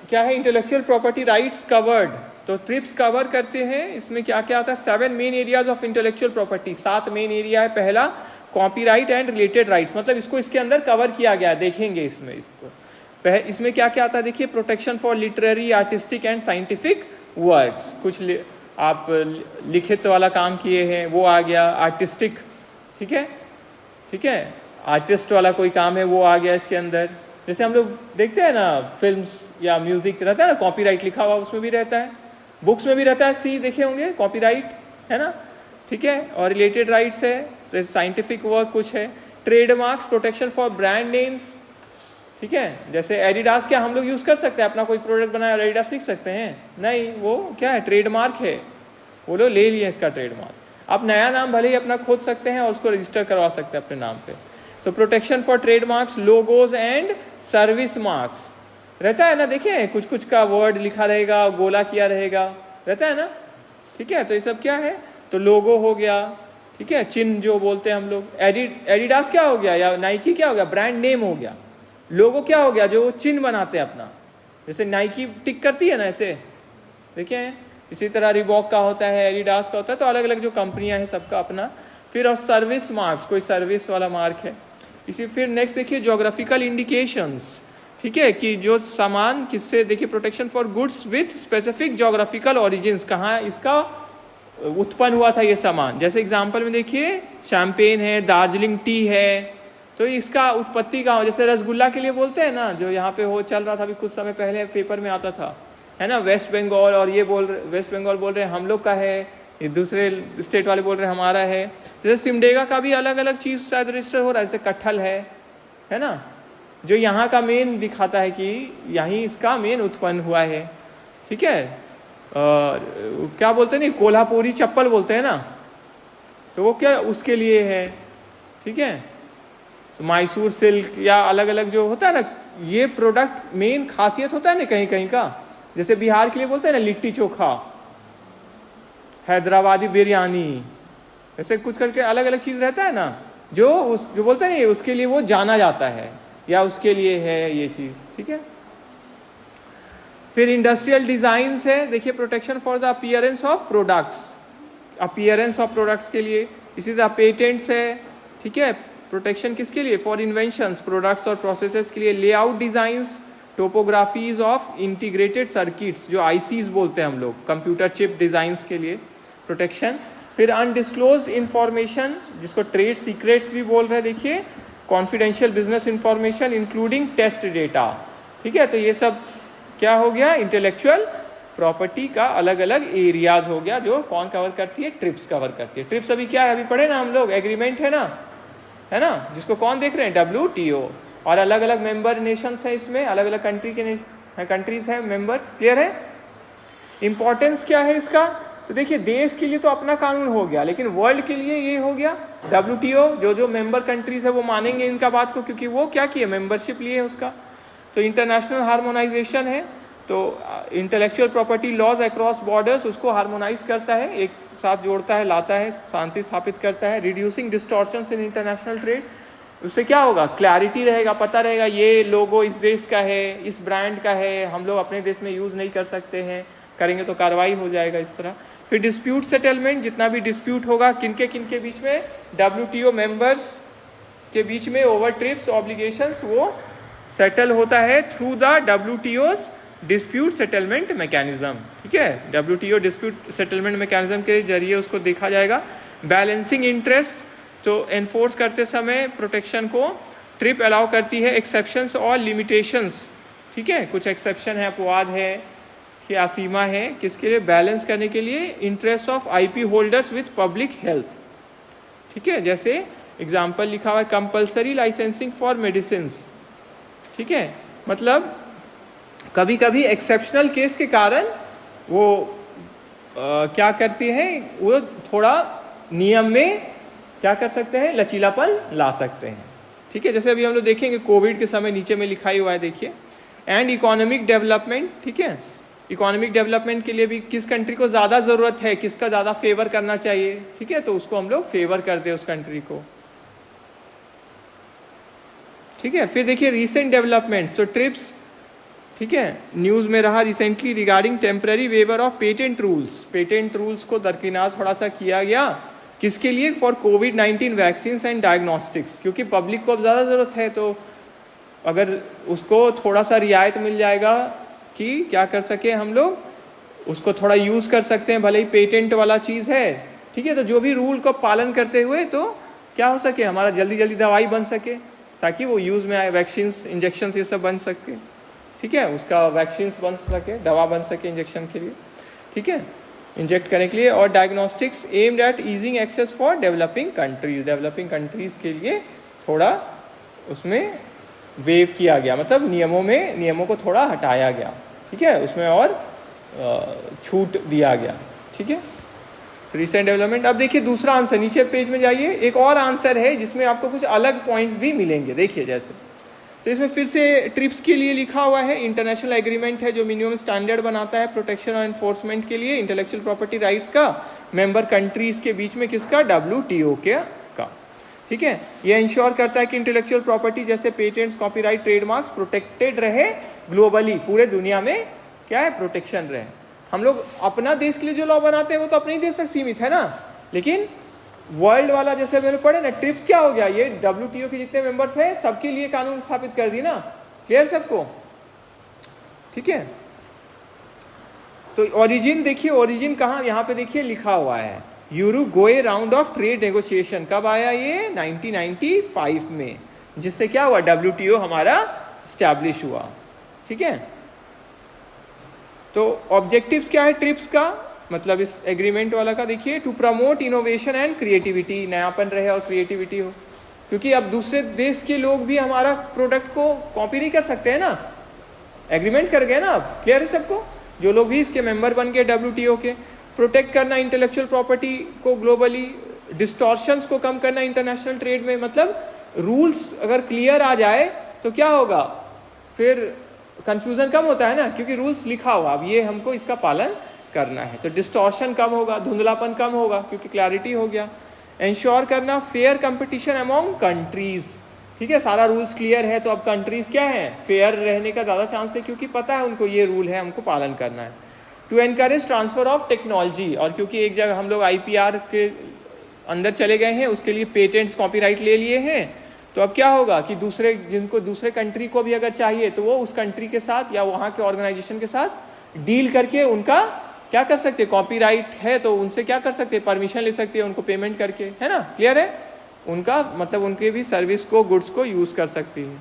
क्या है, intellectual property rights covered. तो ट्रिप्स कवर करते हैं, इसमें क्या क्या आता है, 7 main areas of intellectual property, 7 main area है। पहला कॉपीराइट एंड रिलेटेड राइट्स, मतलब इसको इसके अंदर कवर किया गया है, देखेंगे इसमें इसको। इसमें क्या क्या आता है देखिए, protection for literary, artistic and scientific works, कुछ आप लिखित वाला काम किए हैं वो आ गया, आर्टिस्टिक, ठीक है, ठीक है, आर्टिस्ट वाला कोई काम है वो आ गया इसके अंदर। जैसे हम लोग देखते हैं ना फिल्म्स या म्यूजिक रहता है ना, कॉपीराइट लिखा हुआ उसमें भी रहता है, बुक्स में भी रहता है, सी देखे होंगे कॉपीराइट, है ना, ठीक है। और रिलेटेड राइट्स है, साइंटिफिक वर्क कुछ है। Trademarks, protection for brand names, ठीक है, जैसे एडिडास, क्या हम लोग यूज कर सकते हैं, अपना कोई प्रोडक्ट बनाया और एडिडास लिख सकते हैं, नहीं, वो क्या है, ट्रेडमार्क है, वो लोग ले लिए इसका ट्रेडमार्क। आप नया नाम भले ही अपना खोद सकते हैं और उसको रजिस्टर करवा सकते हैं अपने नाम पे। तो protection for trademarks, logos and service marks रहता है ना, देखिए कुछ कुछ का वर्ड लिखा रहेगा, गोला किया रहेगा, रहता है ना, ठीक है। तो ये सब क्या है, तो लोगो हो गया, ठीक है, चिन्ह जो बोलते हैं हम लोग। एडिडास क्या हो गया, या नाइकी क्या हो गया, ब्रांड नेम हो गया। लोगो क्या हो गया, जो चिन्ह बनाते हैं अपना, जैसे नाइकी टिक करती है ना ऐसे, देखिए इसी तरह रिबॉक का होता है, एडिडास का होता है, तो अलग अलग जो कंपनियां हैं सबका अपना। फिर और सर्विस मार्क्स, कोई सर्विस वाला मार्क है। इसी फिर नेक्स्ट देखिए, ज्योग्राफिकल इंडिकेशंस, ठीक है, कि जो सामान किससे, देखिए protection for goods with specific geographical origins, कहाँ इसका उत्पन्न हुआ था ये सामान। जैसे एग्जाम्पल में देखिए, शैंपेन है, दार्जिलिंग टी है, तो इसका उत्पत्ति कहाँ, जैसे रसगुल्ला के लिए बोलते हैं ना, जो यहाँ पे हो चल रहा था अभी कुछ समय पहले पेपर में आता था, है ना, वेस्ट बंगाल, और ये वेस्ट बंगाल बोल रहे हैं हम लोग का है, ये दूसरे स्टेट वाले बोल रहे हैं हमारा है। जैसे सिमडेगा का भी अलग अलग चीज शायद रजिस्टर हो रहा है, जैसे कटहल है ना, जो यहाँ का मेन दिखाता है कि यहीं इसका मेन उत्पन्न हुआ है, ठीक है। और क्या बोलते हैं नहीं, कोल्हापुरी चप्पल बोलते हैं ना, तो वो क्या उसके लिए है, ठीक है। तो मैसूर सिल्क या अलग अलग जो होता है ना, ये प्रोडक्ट मेन खासियत होता है ना कहीं कहीं का, जैसे बिहार के लिए बोलते हैं ना लिट्टी चोखा, हैदराबादी बिरयानी, ऐसे कुछ करके अलग अलग चीज रहता है ना, जो बोलते हैं ना उसके लिए वो जाना जाता है, या उसके लिए है ये चीज, ठीक है। फिर इंडस्ट्रियल डिजाइन्स है, देखिए protection for the appearance of products, appearance of products के लिए। इसी तरह पेटेंट्स है, ठीक है, प्रोटेक्शन किसके लिए, फॉर इन्वेंशंस, प्रोडक्ट्स और प्रोसेसेस के लिए। Layout designs, topographies of integrated circuits, जो आईसीज बोलते हैं हम लोग, कंप्यूटर चिप डिजाइन्स के लिए प्रोटेक्शन। फिर अनडिस्क्लोज्ड इंफॉर्मेशन, जिसको ट्रेड सीक्रेट्स भी बोल रहे हैं, देखिए confidential business information including test data, ठीक है। तो ये सब क्या हो गया, इंटेलेक्चुअल प्रॉपर्टी का अलग अलग एरियाज हो गया, जो कौन कवर करती है, ट्रिप्स कवर करती है। ट्रिप्स अभी क्या है, अभी पढ़े ना हम लोग, एग्रीमेंट है ना, जिसको कौन देख रहे हैं, WTO, और अलग अलग मेंबर नेशंस है इसमें, अलग अलग कंट्री के कंट्रीज है मेंबर्स, क्लियर है। इंपॉर्टेंस क्या है इसका, तो देखिए देश के लिए तो अपना कानून हो गया, लेकिन वर्ल्ड के लिए ये हो गया WTO, जो मेंबर कंट्रीज है वो मानेंगे इनका बात को, क्योंकि वो क्या किए, मेंबरशिप लिए है उसका। तो इंटरनेशनल हार्मोनाइजेशन है, तो intellectual property laws across borders उसको हार्मोनाइज करता है, एक साथ जोड़ता है, लाता है, शांति स्थापित करता है। Reducing distortions in international trade, उससे क्या होगा, क्लैरिटी रहेगा, पता रहेगा ये लोगो इस देश का है, इस ब्रांड का है, हम लोग अपने देश में यूज नहीं कर सकते हैं, करेंगे तो कार्रवाई हो जाएगा इस तरह। फिर डिस्प्यूट सेटलमेंट, जितना भी डिस्प्यूट होगा किनके बीच में, WTO मेंबर्स के बीच में ओवर ट्रिप्स ऑब्लिगेशंस, वो सेटल होता है through the WTO's dispute settlement mechanism, ठीक है। WTO डिस्प्यूट सेटलमेंट मैकेनिज्म के जरिए उसको देखा जाएगा। बैलेंसिंग इंटरेस्ट, तो एनफोर्स करते समय प्रोटेक्शन को ट्रिप अलाउ करती है, एक्सेप्शंस और लिमिटेशंस, ठीक है, कुछ एक्सेप्शन है, अपवाद है, क्या सीमा है, किसके लिए, बैलेंस करने के लिए interest of IP holders with public health, ठीक है। जैसे एग्जाम्पल लिखा हुआ है, कंपल्सरी लाइसेंसिंग फॉर मेडिसिन, ठीक है, मतलब कभी कभी एक्सेप्शनल केस के कारण वो क्या करती है, वो थोड़ा नियम में क्या कर सकते हैं, लचीलापन ला सकते हैं, ठीक है। जैसे अभी हम लोग देखेंगे कोविड के समय नीचे में लिखा ही हुआ है, देखिए। एंड इकोनॉमिक डेवलपमेंट, ठीक है, इकोनॉमिक डेवलपमेंट के लिए भी किस कंट्री को ज़्यादा ज़रूरत है, किसका ज़्यादा फेवर करना चाहिए, ठीक है, तो उसको हम लोग फेवर कर दे उस कंट्री को, ठीक है। फिर देखिए रीसेंट डेवलपमेंट, तो ट्रिप्स ठीक है, न्यूज़ में रहा recently regarding temporary waiver of patent rules. Patent rules को दरकिनार थोड़ा सा किया गया, किसके लिए? फॉर कोविड-19 वैक्सीन एंड डायग्नोस्टिक्स, क्योंकि पब्लिक को अब ज़्यादा ज़रूरत है, तो अगर उसको थोड़ा सा रियायत मिल जाएगा कि क्या कर सके हम लोग उसको थोड़ा यूज़ कर सकते हैं, भले ही पेटेंट वाला चीज़ है, ठीक है, तो जो भी रूल को पालन करते हुए तो क्या हो सके, हमारा जल्दी जल्दी दवाई बन सके, ताकि वो यूज़ में आए, वैक्सीन इंजेक्शन ये सब बन सके, ठीक है, उसका वैक्सीन बन सके, दवा बन सके इंजेक्शन के लिए, ठीक है, इंजेक्ट करने के लिए। और diagnostics aimed at easing access for developing countries, developing countries के लिए थोड़ा उसमें वेव किया गया, मतलब नियमों को थोड़ा हटाया गया, ठीक है, उसमें और छूट दिया गया, ठीक है, रिसेंट डेवलपमेंट। अब देखिए दूसरा आंसर, नीचे पेज में जाइए, एक और आंसर है जिसमें आपको कुछ अलग पॉइंट्स भी मिलेंगे। देखिए जैसे, तो इसमें फिर से ट्रिप्स के लिए लिखा हुआ है, इंटरनेशनल एग्रीमेंट है जो मिनिमम स्टैंडर्ड बनाता है प्रोटेक्शन और एनफोर्समेंट के लिए इंटेलेक्चुअल प्रॉपर्टी राइट्स का मेंबर कंट्रीज के बीच में, किसका? WTO का, ठीक है। यह इंश्योर करता है कि इंटेलेक्चुअल प्रॉपर्टी जैसे पेटेंट्स, कॉपीराइट, ट्रेडमार्क्स प्रोटेक्टेड रहे ग्लोबली, पूरे दुनिया में क्या है, प्रोटेक्शन रहे। हम लोग अपना देश के लिए जो लॉ बनाते हैं वो तो अपने ही देश तक सीमित है ना, लेकिन वर्ल्ड वाला जैसे मैंने पढ़े ना, ट्रिप्स क्या हो गया, ये WTO के जितने मेंबर्स हैं सबके लिए कानून स्थापित कर दी ना, क्लियर सबको, ठीक है। तो ओरिजिन देखिए, ओरिजिन कहाँ, यहाँ पे देखिए लिखा हुआ है, Uruguay round of trade negotiation. कब आया ये? 1995 में, जिससे क्या हुआ, WTO हमारा स्टैब्लिश हुआ, ठीक है। तो ऑब्जेक्टिव्स क्या है ट्रिप्स का, मतलब इस एग्रीमेंट वाला का, देखिए, to promote innovation and creativity, नयापन रहे और क्रिएटिविटी हो, क्योंकि अब दूसरे देश के लोग भी हमारा प्रोडक्ट को कॉपी नहीं कर सकते हैं ना, एग्रीमेंट कर गए ना, अब क्लियर है सबको, जो लोग भी इसके मेंबर बन गए WTO के। प्रोटेक्ट करना इंटेलेक्चुअल प्रॉपर्टी को ग्लोबली, डिस्टॉर्शंस को कम करना इंटरनेशनल ट्रेड में, मतलब रूल्स अगर क्लियर आ जाए तो क्या होगा, फिर कंफ्यूजन कम होता है ना, क्योंकि रूल्स लिखा हुआ, अब ये हमको इसका पालन करना है, तो डिस्टॉर्शन कम होगा, धुंधलापन कम होगा, क्योंकि क्लैरिटी हो गया। इंश्योर करना फेयर कंपटीशन अमॉन्ग कंट्रीज, ठीक है, सारा रूल्स क्लियर है, तो अब कंट्रीज क्या है, फेयर रहने का ज़्यादा चांस है, क्योंकि पता है उनको ये रूल है, हमको पालन करना है। To encourage transfer of technology, और क्योंकि एक जगह हम लोग IPR के अंदर चले गए हैं, उसके लिए पेटेंट्स, कॉपीराइट ले लिए हैं, तो अब क्या होगा कि जिनको दूसरे कंट्री को भी अगर चाहिए तो वो उस कंट्री के साथ या वहाँ के ऑर्गेनाइजेशन के साथ डील करके उनका क्या कर सकते हैं, कॉपीराइट है तो उनसे क्या कर सकते हैं, परमिशन ले सकते हैं, उनको पेमेंट करके, है ना, क्लियर है, उनका मतलब उनके भी सर्विस को, गुड्स को यूज कर सकती है।